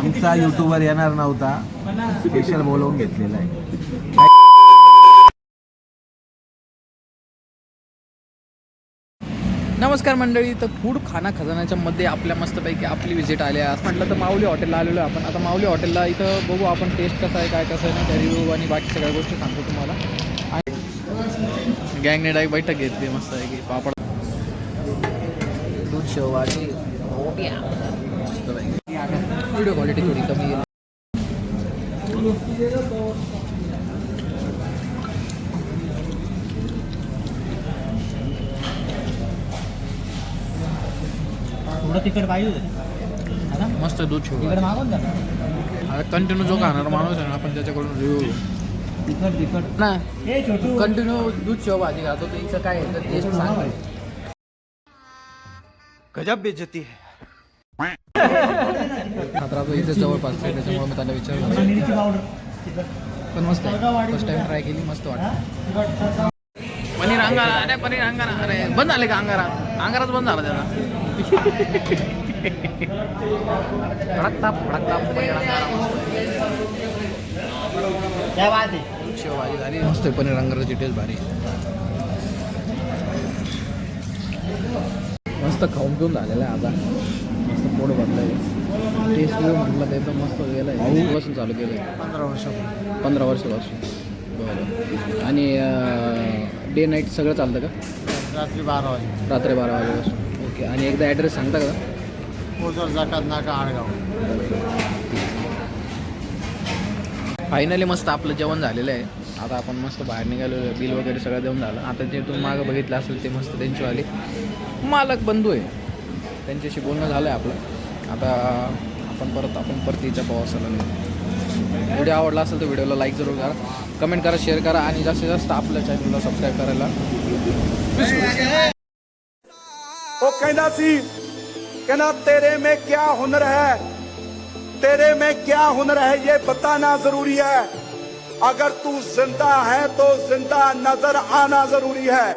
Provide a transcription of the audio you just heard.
आमचा युट्यूबर येणार नव्हता, स्पेशल बोलवून घेतलेला आहे. नमस्कार मंडळी. तर फूड खाना खजानाच्या मध्ये आपल्या मस्तपैकी आपली विजिट आली आहे. म्हटलं तर माऊली हॉटेलला आलेलो आहे आपण. आता माऊली हॉटेलला इथं बघू आपण टेस्ट कसं आहे, काय कसं आहे ना, त्या रिव्ह्यू आणि बाकी सगळ्या गोष्टी सांगतो तुम्हाला. आणि गँगने डायरेक्ट बैठक घेतली मस्त आहे की पापड, दूध शेवभाजी, रोट्या मस्तपैकी. व्हिडिओ क्वालिटी थोडी कमी आहे. थोडं तिकट पाहिजे मस्त दूध शेव तिकट मागून जा कंटिन्यू जो खाणार माणूस आहे ना, आपण त्याच्याकडून रिव्ह्यू तिकट ना हे छोटू कंटिन्यू दूध शेव भाजी खातो. त्याचं काय आहे तर टेस्ट सांग. गजब बेइज्जती है. खात्राचं इथे जवळपास आहे, त्याच्यामुळे मी त्याला विचारलं. मिरची पावडर तिकट पण मस्त आहे, फर्स्ट टाइम ट्राय केली, मस्त वाटतं. पनीर अंगारा, अरे पनीर अंगारा, अरे बंद झाले का अंगारा? अंगाराच बंद झाला त्याला. फडकताप पनीर अंगारा काय बात आहे. शेवभाजी झाली मस्त आहे. पनीर अंगाराची टेस्ट भारी आहे. मस्त खाऊन पिऊन झालेलं आहे आता. मस्त पोट भरलं आहे. टेस्ट घेऊ म्हटलं तर एकदम मस्त गेलं आहे. कधीपासून चालू केलं आहे? 15 वर्षापासून. बरं. आणि डे नाईट सगळं चालतं का? रात्री 12 वाजे रात्री 12 वाजेपासून. ओके. आणि एकदा ॲड्रेस सांगता का? ओझर जाकात नाका आडगाव. फायनली मस्त आपलं जेवण झालेलं आहे. आता आपण मस्त बाहेर निघालो. बिल वगैरे सगळं देऊन झालं. आता जे तुम्ही मागं बघितलं असेल ते मस्त त्यांचीवाले मालक बंधू आहे, त्यांच्याशी बोलणं झालं आहे आपलं. आता आपण परत याच्या प्रवासाला निघू. व्हिडिओ आवडला असेल तर व्हिडिओला लाईक जरूर करा, कमेंट करा, शेअर करा आणि जास्तीत जास्त आपल्या चॅनलला सबस्क्राईब करायला. वो कहना सी कहना तेरे में क्या हुनर है, तेरे में क्या हुनर है ये बताना जरूरी है. अगर तू जिंदा है तो जिंदा नजर आना जरूरी है.